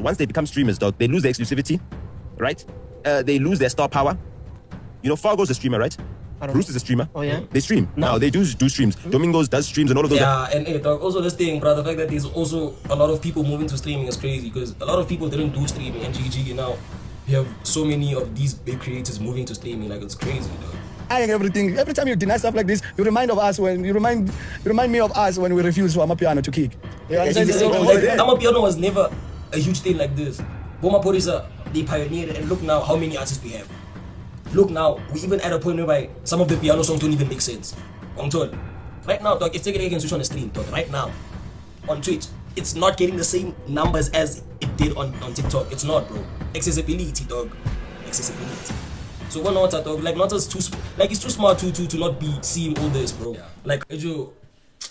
once they become streamers, dog, they lose their exclusivity, right? They lose their star power. You know, Fargo's a streamer, right? Bruce is a streamer. Oh yeah. They stream. Now they do streams. Domingos does streams and all of those. Yeah, and hey, dog, also this thing, bro, the fact that there's also a lot of people moving to streaming is crazy because a lot of people didn't do streaming, and GG now you have so many of these big creators moving to streaming, like it's crazy, dog. Everything. Every time you deny stuff like this, you remind me of us when we refused for Amapiano to kick. You understand? Amapiano was never a huge thing like this. Boma Porisa, they pioneered it, and look now how many artists we have. Look now, we even at a point whereby some of the piano songs don't even make sense. I'm told. Right now, dog, if Take It can switch on the stream, dog, right now, on Twitch, it's not getting the same numbers as it did on TikTok. It's not, bro. Accessibility, dog. Accessibility. So what Nota, dog, like Nota's it's too smart to not be seeing all this, bro. Yeah. Like, Ejo,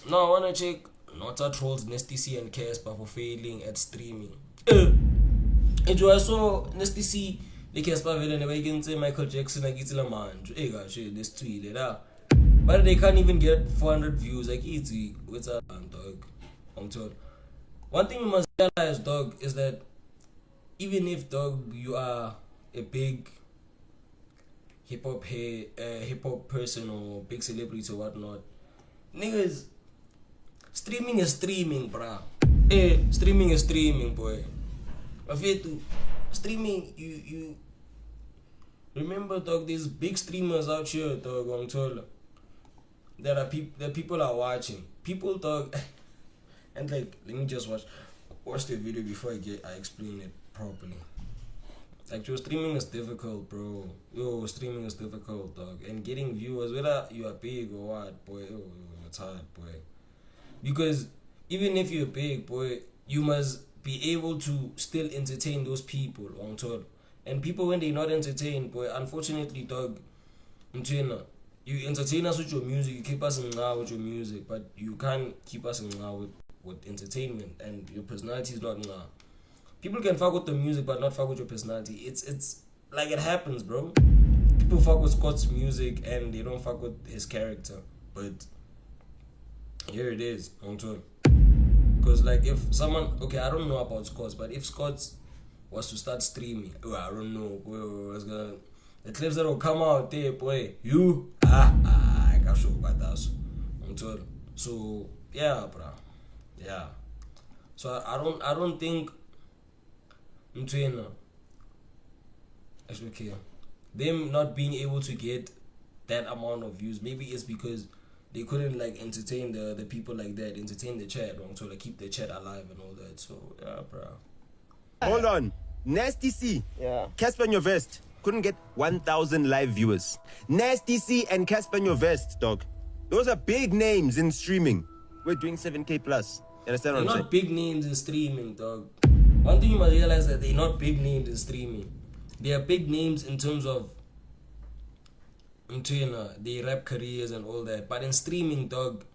now I wanna check Nota trolls Nasty C and Casper for failing at streaming. Ejo, I saw Nasty C. They Casper vele never can say Michael Jackson like it's a man. Hey gosh, this tweet that. But they can't even get 400 views. Like easy, what's up, dog? I'm told. One thing you must realize, dog, is that even if, dog, you are a big hip hop person or big celebrity or whatnot, niggas, streaming is streaming, bruh. Hey, streaming is streaming, boy. Streaming, you remember, dog, these big streamers out here, dog, I'm told. That people are watching. People, dog, and like, let me just watch the video before I explain it properly. Like, streaming is difficult, bro. Streaming is difficult, dog. And getting viewers, whether you are big or what, boy, it's hard, boy. Because even if you're big, boy, you must be able to still entertain those people, I'm told. And people, when they're not entertained, boy, unfortunately, dog, you entertain us with your music, you keep us in awe with your music, but you can't keep us in awe with entertainment, and your personality is not in awe. People can fuck with the music, but not fuck with your personality. It's like it happens, bro. People fuck with Scott's music, and they don't fuck with his character. But here it is, I'm told. Because like if someone, okay, I don't know about Scott's, but if Scott's was to start streaming, I don't know, the clips that will come out there, boy, I can't show about that. I'm told. So yeah, bro, yeah. So I don't think actually them not being able to get that amount of views, maybe it's because they couldn't like entertain the people like that, entertain the chat, so like keep the chat alive and all that. So yeah, bro. Hold on, Nasty C. Yeah. Casper in your vest couldn't get 1,000 live viewers. Nasty C and Casper in your vest, dog. Those are big names in streaming. We're doing 7K plus. You understand what I'm saying? They're not big names in streaming, dog. One thing you must realize that they're not big names in streaming. They are big names in terms of their rap careers and all that. But in streaming, dog,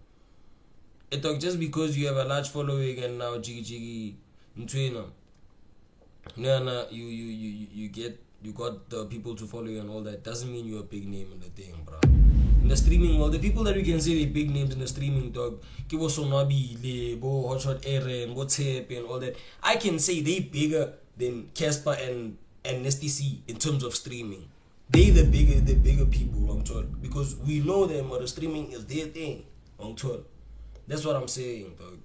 just because you have a large following and now you got the people to follow you and all that, doesn't mean you're a big name in the thing, bro. In the streaming world, the people that we can say they're big names in the streaming, dog, Kibo Sonabi, Bo Hotshot Eren, WhatsApp and all that, I can say they bigger than Casper and Nasty C in terms of streaming. They the bigger people, I'm told, because we know them, or the streaming is their thing, I'm told. That's what I'm saying, dog.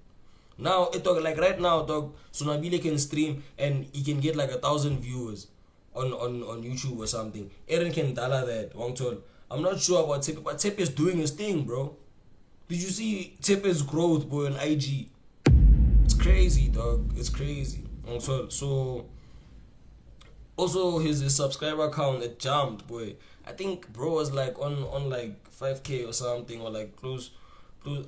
Now, dog, like right now, dog, Sonabile can stream and he can get like 1,000 viewers on YouTube or something. Eren can dollar that, I'm told. I'm not sure about Tepe, but Tepe is doing his thing, bro. Did you see Tepe's growth, boy, on IG? It's crazy, dog. It's crazy. I'm told. So, also his subscriber count, it jumped, boy. I think bro was like on like 5K or something, or like close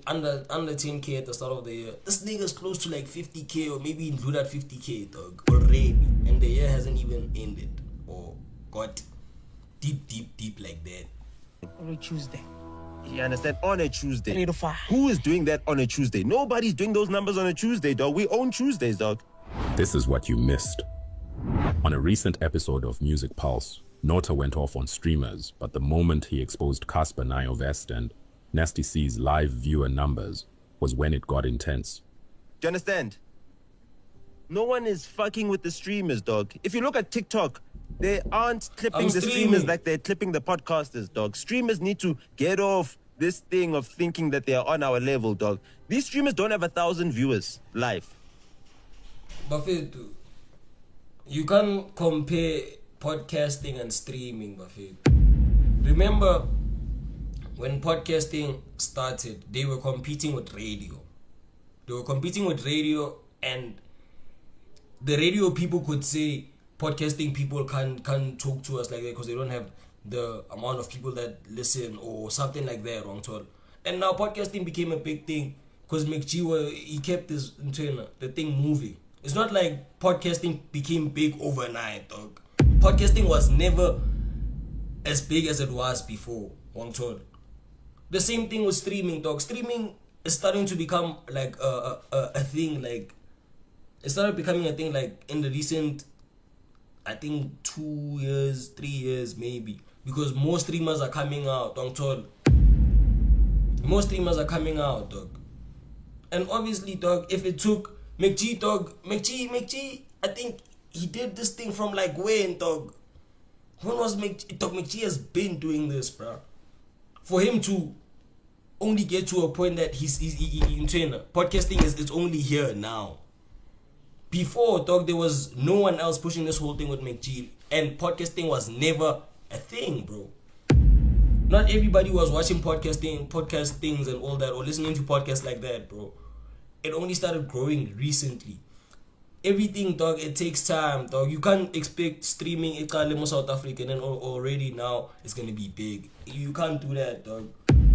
under 10K at the start of the year. This nigga's close to like 50K, or maybe include that 50K, dog, already, and the year hasn't even ended or got deep like that. On a Tuesday. You understand? On a Tuesday. 3 to 5. Who is doing that on a Tuesday? Nobody's doing those numbers on a Tuesday, dog. We own Tuesdays, dog. This is what you missed. On a recent episode of Music Pulse, Nota went off on streamers, but the moment he exposed Casper Nyovest and Nasty C's live viewer numbers was when it got intense. Do you understand? No one is fucking with the streamers, dog. If you look at TikTok, they aren't clipping I'm the streaming. streamers like they're clipping the podcasters, dog. Streamers need to get off this thing of thinking that they are on our level, dog. These streamers don't have 1,000 viewers live. Buffet, you can't compare podcasting and streaming, Buffet. Remember, when podcasting started, they were competing with radio. They were competing with radio, and the radio people could say podcasting people can't talk to us like that because they don't have the amount of people that listen or something like that, wrong told. And now podcasting became a big thing because McG, he kept this internal, the thing moving. It's not like podcasting became big overnight, dog. Podcasting was never as big as it was before, wrong told. The same thing with streaming, dog. Streaming is starting to become like a thing, like it started becoming a thing like in the recent, I think 2 years, 3 years maybe, because more streamers are coming out, dog. More streamers are coming out, dog. And obviously, dog, if it took McG, dog, McG, I think he did this thing from like when, dog? When was McG? Dog, McG has been doing this, bro. For him to only get to a point that he's in trainer, podcasting is only here now. Before, dog, there was no one else pushing this whole thing with McG, and podcasting was never a thing, bro. Not everybody was watching podcast things and all that, or listening to podcasts like that, bro. It only started growing recently. Everything, dog, it takes time, dog. You can't expect streaming in South Africa and then already now it's gonna be big. You can't do that, dog.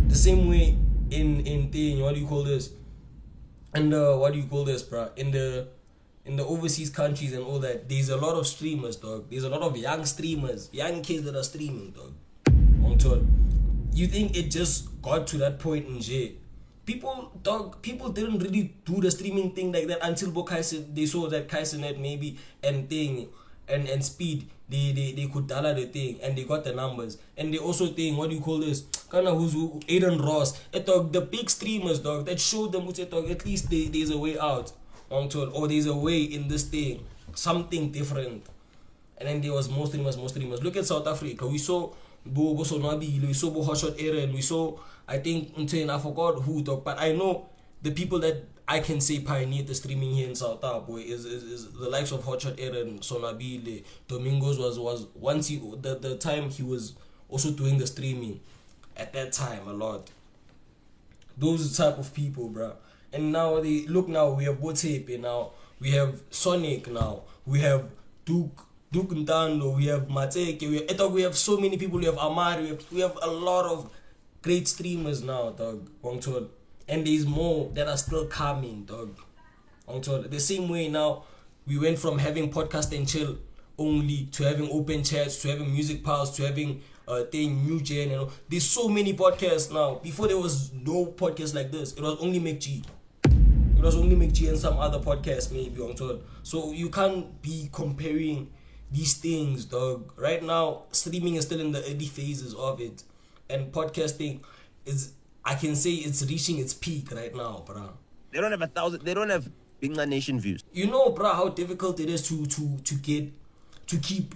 The same way in thing, what do you call this? And what do you call this, bro? In the overseas countries and all that, there's a lot of streamers, dog. There's a lot of young streamers, young kids that are streaming, dog. On tour. You think it just got to that point in J? People didn't really do the streaming thing like that until they saw that Kaisernet maybe and thing and speed. They could dollar the thing and they got the numbers. And they also think, what do you call this? Kinda who's Aiden Ross. Dog, the big streamers, dog, that showed them, dog, at least there's a way out. Or there's a way in this thing. Something different. And then there was more streamers. Look at South Africa. We saw Bo Sonabile, we saw Bo Hotshot Aaron, we saw, I think, I forgot who, dog, but I know the people that I can say pioneered the streaming here in South Africa is the likes of Hotshot Aaron, Sonabile. Domingos was once the time he was also doing the streaming at that time a lot. Those type of people, bruh. And now now we have Botepe now, we have Sonic now, we have Duke Ntando, we have Mateke, we have so many people, we have Amari, we have a lot of great streamers now, dog. And there's more that are still coming, dog. The same way now, we went from having podcast and chill only to having open chats, to having music pals, to having new gen, you know. There's so many podcasts now. Before there was no podcast like this. It was only McG. It was only McG and some other podcasts maybe, So you can't be comparing these things, dog. Right now, streaming is still in the early phases of it. And podcasting is, I can say it's reaching its peak right now, bruh. They don't have 1,000, they don't have Big Nation views. You know, bruh, how difficult it is to keep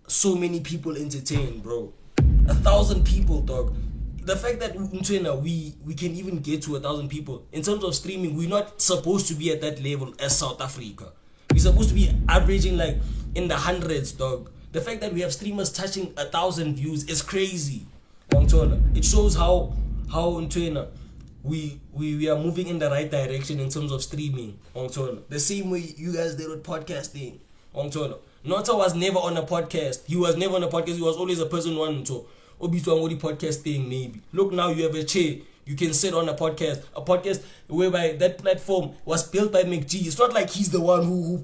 so many people entertained, bro. 1,000 people, dog. The fact that we can even get to 1,000 people, in terms of streaming, we're not supposed to be at that level as South Africa. We're supposed to be averaging like in the hundreds, dog. The fact that we have streamers touching 1,000 views is crazy. It shows how we are moving in the right direction in terms of streaming. The same way you guys did with podcasting. Nota was never on a podcast. He was never on a podcast. He was always a person one to Obi podcast thing maybe. Look, now you have a chair. You can sit on a podcast whereby that platform was built by McG. It's not like he's the one who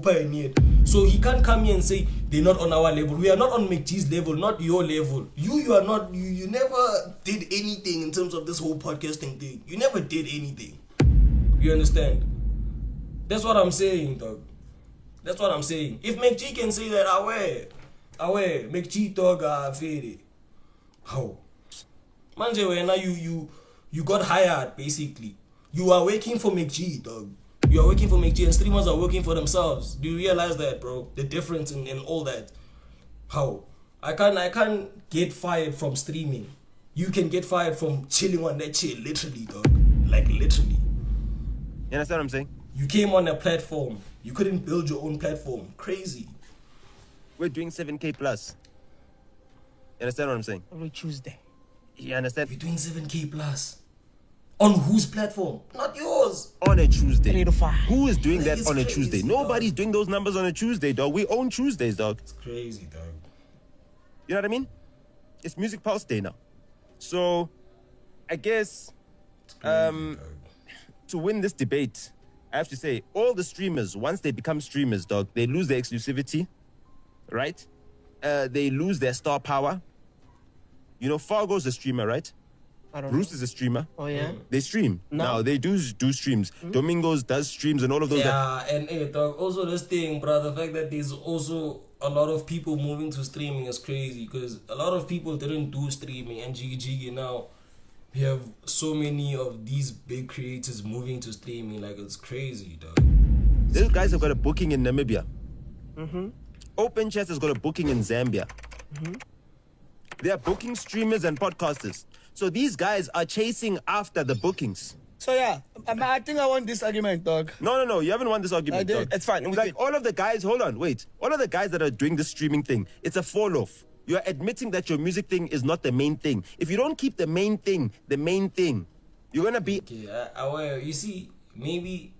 pioneered. So he can't come here and say they're not on our level. We are not on McG's level, not your level. You are not. You never did anything in terms of this whole podcasting thing. You never did anything. You understand? That's what I'm saying, dog. That's what I'm saying. If McG can say that, away, McG dog fair. How? Manje, when now you got hired basically. You are working for McG, dog. You are working for McG and streamers are working for themselves. Do you realize that, bro? The difference in all that. How? I can't get fired from streaming. You can get fired from chilling on that chill, literally, dog. Like literally. You understand what I'm saying? You came on a platform. You couldn't build your own platform. Crazy. We're doing 7K plus. You understand what I'm saying? Every Tuesday. You understand? We're doing 7K plus. On whose platform? Not yours. On a Tuesday. 3 to 5. Who is doing that It's on a crazy, Tuesday? dog. Nobody's doing those numbers on a Tuesday, dog. We own Tuesdays, dog. It's crazy, dog. You know what I mean? It's Music Pulse Day now. So, I guess It's crazy, dog. to win this debate, I have to say, all the streamers, once they become streamers, dog, they lose their exclusivity, right? They lose their star power. You know, Fargo's a streamer, right? I don't Bruce know. is a streamer. Oh, yeah? They stream. No. Now, they do streams. Domingos does streams and all of those. Yeah, and hey, dog, also this thing, bro, the fact that there's also a lot of people moving to streaming is crazy because a lot of people didn't do streaming and Jiggy now we have so many of these big creators moving to streaming, like it's crazy, dog. Those guys have got a booking in Namibia. Open Chess has got a booking in Zambia. They are booking streamers and podcasters. So these guys are chasing after the bookings. So yeah, I think I won this argument, dog. No, you haven't won this argument. I did. dog. It's fine. We Like did. all of the guys, hold on, wait. All of the guys that are doing this streaming thing, it's a fall off. You're admitting that your music thing is not the main thing. If you don't keep the main thing, you're gonna be. Okay, you see, maybe.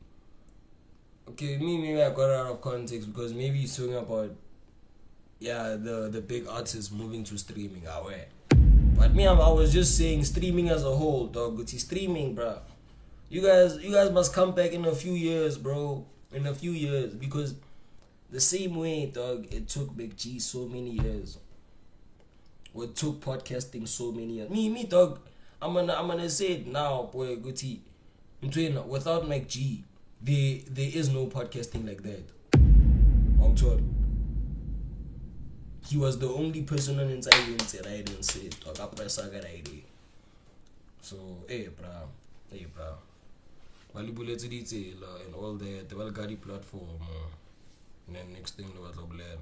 Okay, maybe I got it out of context because maybe you're talking about, yeah, the big artists moving to streaming. Aware. But me, I was just saying streaming as a whole, dog. It's streaming, bro. You guys must come back in a few years, bro. In a few years, because the same way, dog, it took Big G so many years. Or it took podcasting so many years. Me, dog. I'm gonna say it now, boy. Guti, without Mac G, there is no podcasting like that. I'm told. He was the only person on inside and right and said, dog, I press a idea. So, hey, bro. Mali bullet detail and all the Valgari platform. And then next thing, what I'll learn.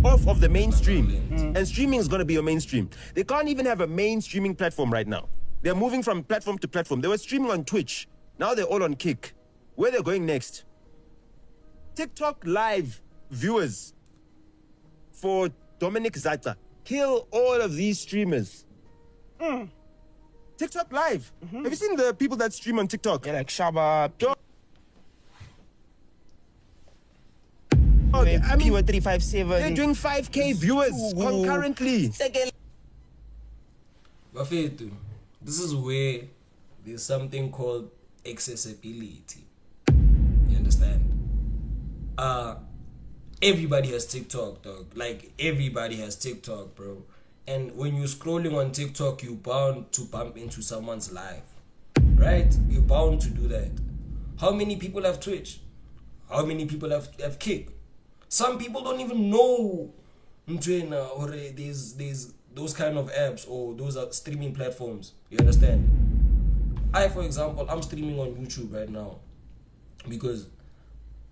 Off of the mainstream. And streaming is going to be your mainstream. They can't even have a main streaming platform right now. They're moving from platform to platform. They were streaming on Twitch. Now they're all on Kick. Where they're going next? TikTok live viewers for Dominic Zata. Kill all of these streamers. TikTok live. Have you seen the people that stream on TikTok? Yeah, like Shaba, Oh, I mean, P1357. they're doing 5K viewers concurrently. Bafetu, this is where there's something called accessibility. You understand? Everybody has TikTok, dog. Like everybody has TikTok, bro. And when you're scrolling on TikTok, you're bound to bump into someone's life, right? You're bound to do that. How many people have Twitch? How many people have Kick? Some people don't even know or there's those kind of apps or those are streaming platforms. You understand? For example, I'm streaming on YouTube right now because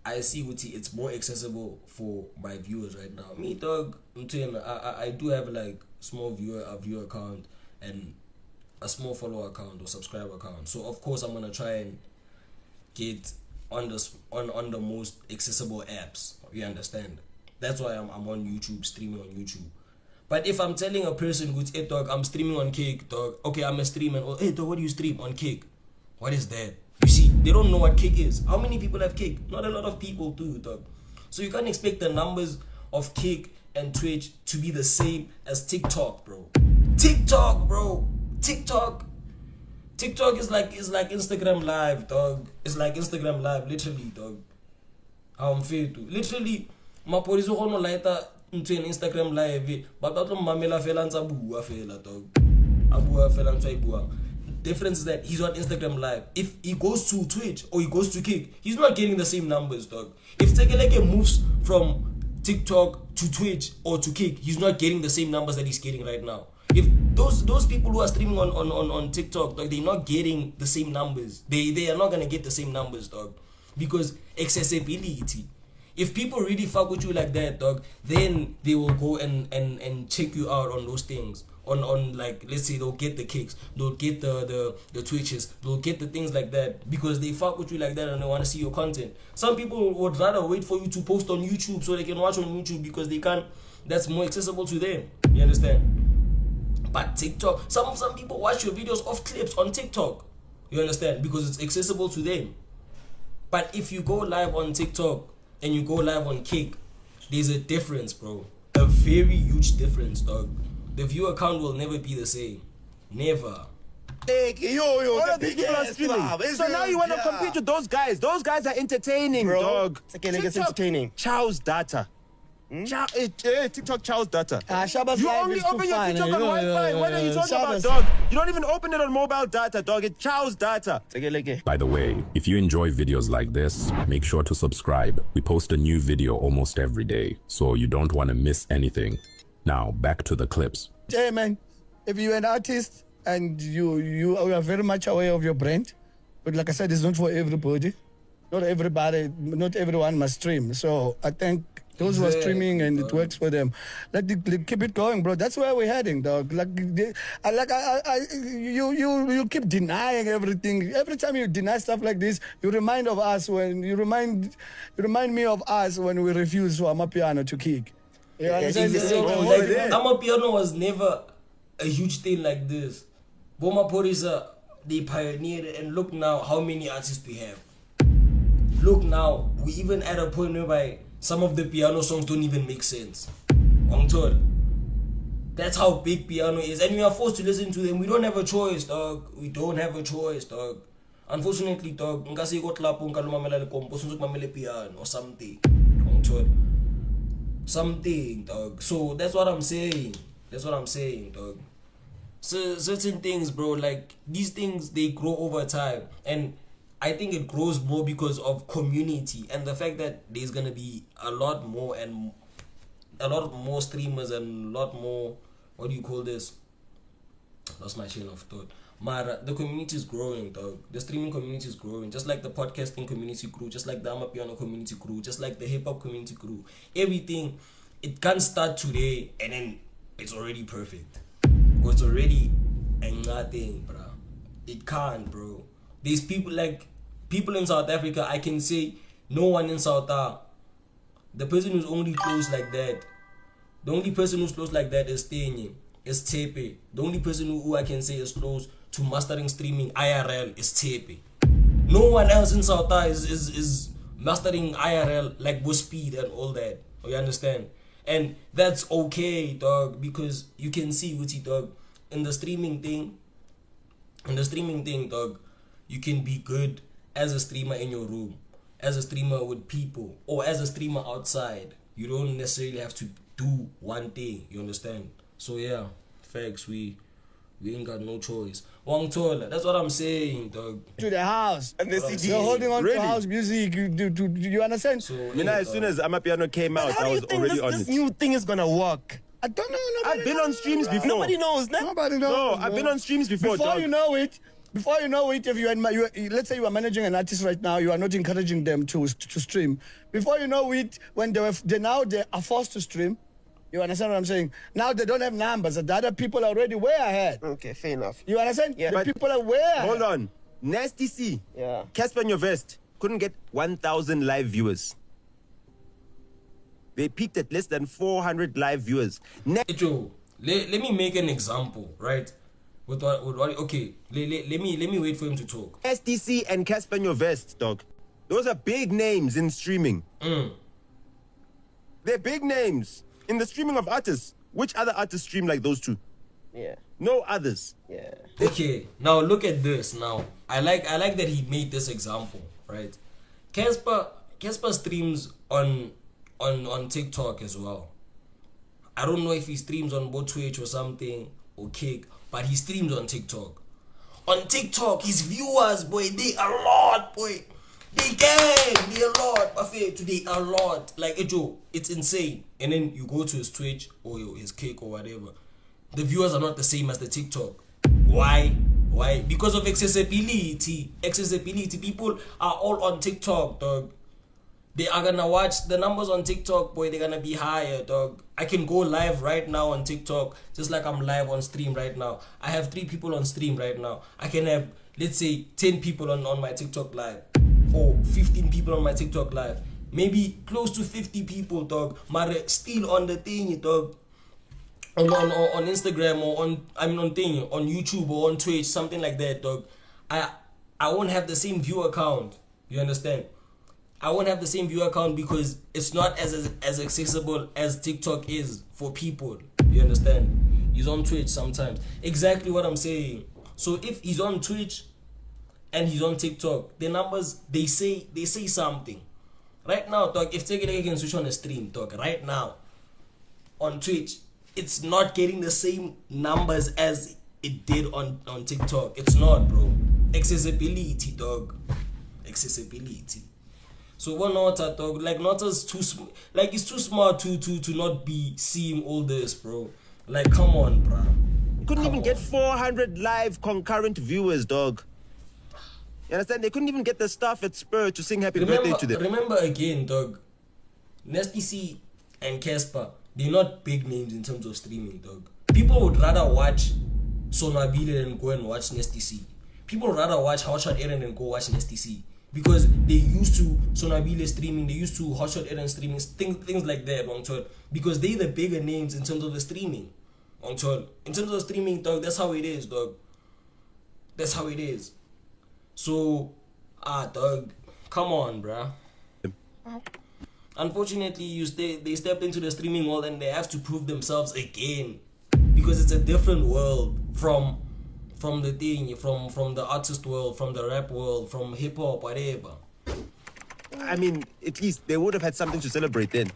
I see it's more accessible for my viewers right now. Me, dog, I do have like small viewer account and a small follower account or subscriber account. So of course I'm gonna try and get on the most accessible apps. You understand? That's why I'm on YouTube, streaming on YouTube. But if I'm telling a person who's hey dog, I'm streaming on Kick, dog. Okay, I'm a streamer. Oh, hey dog, what do you stream on Kick? What is that? You see, they don't know what Kick is. How many people have Kick? Not a lot of people do, dog. So you can't expect the numbers of Kick and Twitch to be the same as TikTok, bro. TikTok, bro. TikTok is like Instagram Live, dog. It's like Instagram Live, literally, dog. I'm fair to. Literally, my police are gonna light into an Instagram Live, but I don't mamela fela ntsa bua fela, dog. Abua fela ntsa ibua. Difference is that he's on Instagram Live. If he goes to Twitch or he goes to Kick, he's not getting the same numbers, dog. If Tekeleke moves from TikTok to Twitch or to Kick, he's not getting the same numbers that he's getting right now. If those people who are streaming on TikTok, dog, they're not getting the same numbers. They are not gonna get the same numbers, dog. because accessibility. If people really fuck with you like that, dog, then they will go and check you out on those things. On like, let's say they'll get the kicks, they'll get the twitches, they'll get the things like that because they fuck with you like that and they want to see your content. Some people would rather wait for you to post on YouTube so they can watch on YouTube because they can't. That's more accessible to them. You understand? But TikTok, some people watch your videos off clips on TikTok. You understand? Because it's accessible to them. But if you go live on TikTok and you go live on Kick, there's a difference, bro. A very huge difference, dog. The viewer count will never be the same. Never. All of these people are streaming. So now you want to compete with those guys. Those guys are entertaining, Bro, dog. it's entertaining. Chow's data. TikTok Chow's data. Shaba's You live only is too open your fine, TikTok on Wi-Fi. What are you talking about, Shaba's- dog? You don't even open it on mobile data, dog. It's Chow's data. By the way, if you enjoy videos like this, make sure to subscribe. We post a new video almost every day, so you don't want to miss anything. Now, back to the clips. Hey man, if you're an artist and you are very much aware of your brand, but like I said, it's not for everybody. Not everyone must stream. So I think those who are streaming and it works for them, keep it going, bro. That's where we're heading, dog. You keep denying everything. Every time you deny stuff like this, you remind me of us when we refused for Amapiano to kick. You understand? Exactly. Like, Amapiano was never a huge thing like this. Boma Porisa, they pioneered it, and look now how many artists we have. Look now, we even at a point whereby some of the piano songs don't even make sense. On tour. That's how big piano is, and we are forced to listen to them. We don't have a choice, dog. We don't have a choice, dog. Unfortunately, dog, ngasi go tlapo nkalumamela le kompo sunzuk mamele piano or something. On tour. Something, dog. So that's what I'm saying. Dog. So certain things, bro, like these things, they grow over time, and I think it grows more because of community and the fact that there's gonna be a lot more streamers and a lot more, what do you call this? Lost my chain of thought. Mara, the community is growing, dog. The streaming community is growing, just like the podcasting community grew, just like the Amapiano community grew, just like the hip hop community grew. Everything, it can't start today and then it's already perfect. Or it's already a nothing, bro. It can't, bro. There's people in South Africa, I can say no one in South Africa. The person who's only close like that, the only person who's close like that is Tenye, is Tepe. The only person who I can say is close to mastering streaming IRL is Tepe. No one else in South Africa is mastering IRL like with speed and all that. You understand? And that's okay, dog, because you can see with it, dog, in the streaming thing, dog, you can be good as a streamer in your room, as a streamer with people, or as a streamer outside. You don't necessarily have to do one thing, you understand? So yeah, facts, we ain't got no choice. Wang Tola, that's what I'm saying, dog. To the house. And the CD. You're holding on Really? to house music. You understand? So As soon as Amapiano came out, How I do you was think already on this it. new thing is gonna work? I don't know. Nobody I've been on streams before. Nobody knows, nah? Nobody knows. No, I've been on streams before, Before dog. you know it, if let's say you are managing an artist right now, you are not encouraging them to stream. Before you know it, when they are forced to stream. You understand what I'm saying? Now they don't have numbers. The other people are already way ahead. Okay, fair enough. You understand? Yeah. The But- people are way ahead. Hold on. Nasty C. Yeah. Casper in your vest couldn't get 1,000 live viewers. They peaked at less than 400 live viewers. Joe, let me make an example, right? With what okay, let me wait for him to talk. STC and Casper in your vest, dog. Those are big names in streaming. They're big names in the streaming of artists. Which other artists stream like those two? Yeah. No others. Yeah. Okay, now look at this. Now I like that he made this example, right? Casper streams on TikTok as well. I don't know if he streams on both Twitch or something or Kick, but he streams on TikTok. On TikTok, his viewers, boy, they a lot, boy. They a lot. Buffet today a lot. Like Joe, it's insane. And then you go to his Twitch or his Kick or whatever. The viewers are not the same as the TikTok. Why? Why? Because of accessibility. Accessibility. People are all on TikTok, dog. They are gonna watch the numbers on TikTok, boy. They're gonna be higher, dog. I can go live right now on TikTok, just like I'm live on stream right now. I have 3 people on stream right now. I can have, let's say, 10 people on my TikTok live, or 15 people on my TikTok live. Maybe close to 50 people, dog. But still on the thing, dog. On Instagram or on YouTube or on Twitch, something like that, dog. I won't have the same view account. You understand? I won't have the same view account because it's not as accessible as TikTok is for people. You understand? He's on Twitch sometimes. Exactly what I'm saying. So if he's on Twitch and he's on TikTok, the numbers they say something. Right now, dog, if Tegele can switch on a stream, dog, right now on Twitch, it's not getting the same numbers as it did on TikTok. It's not, bro. Accessibility, dog. Accessibility. So what Nota, dog? Like Nota's it's too smart to not be seeing all this, bro. Like, come on, bro. Couldn't even get 400 live concurrent viewers, dog. You understand? They couldn't even get the staff at Spur to sing happy birthday to them. Remember again, dog. Nasty C and Casper, they're not big names in terms of streaming, dog. People would rather watch Sonabile than go and watch Nasty C. People would rather watch Hotshot Aaron than go watch Nasty C. Because they used to Sonabile streaming, they used to Hotshot Aaron streaming, things like that, on tour. Because they the bigger names in terms of the streaming, on tour. In terms of streaming, dog, that's how it is, dog. That's how it is. So, dog, come on, bruh. Unfortunately, they stepped into the streaming world and they have to prove themselves again, because it's a different world from the thing, from the artist world, from the rap world, from hip hop, whatever. I mean, at least they would have had something to celebrate then.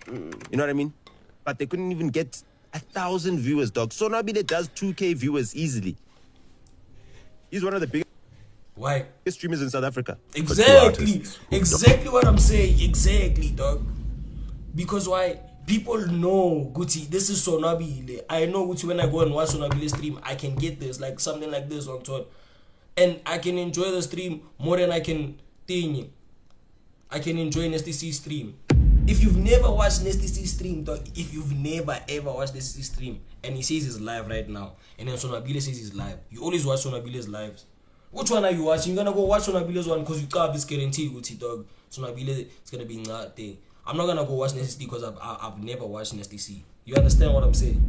You know what I mean? But they couldn't even get 1,000 viewers, dog. Sonabile does 2K viewers easily. He's one of the biggest Why? streamers in South Africa. Exactly what I'm saying. Exactly, dog. Because why? People know Gucci, this is Sonabile. I know Gucci, when I go and watch Sonabile stream, I can get this, like something like this on tour. And I can enjoy the stream more than I can enjoy Nasty C stream. If you've never watched Nasty C stream, dog, if you've never ever watched Nasty C stream, and he says he's live right now, and then Sonabile says he's live, you always watch Sonabile's lives. Which one are you watching? You're gonna go watch Sonabile's one because you can't be guaranteed, Gucci, dog. Sonabile is gonna be that thing. I'm not gonna go watch Nasty C because I've never watched Nasty C. You understand what I'm saying?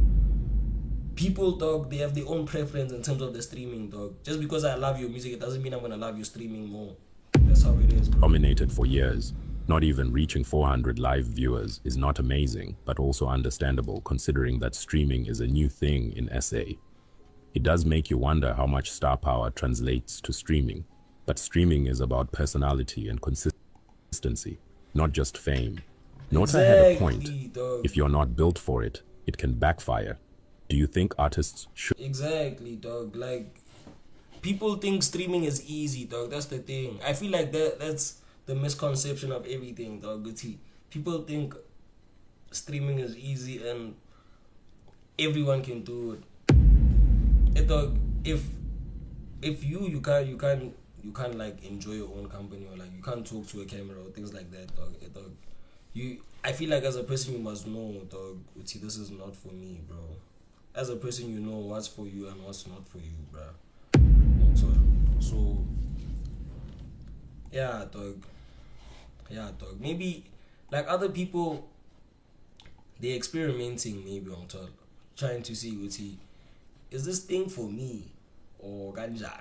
People, dog, they have their own preference in terms of the streaming, dog. Just because I love your music, it doesn't mean I'm gonna love your streaming more. That's how it is, bro. Dominated for years. Not even reaching 400 live viewers is not amazing, but also understandable considering that streaming is a new thing in SA. It does make you wonder how much star power translates to streaming, but streaming is about personality and consistency, not just fame. Nota had a point. Dog. If you're not built for it, it can backfire. Do you think artists should? Exactly, dog. Like, people think streaming is easy, dog. That's the thing. I feel like that's the misconception of everything, dog. People think streaming is easy and everyone can do it. Dog, if you can't like enjoy your own company, or like you can't talk to a camera or things like that, dog. I feel like as a person you must know, dog, this is not for me, bro. As a person, you know what's for you and what's not for you, bro. So yeah, dog. Maybe like other people, they're experimenting maybe on top, trying to see is this thing for me or ganja?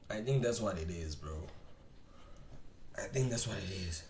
I think that's what it is, bro. I think that's what it is.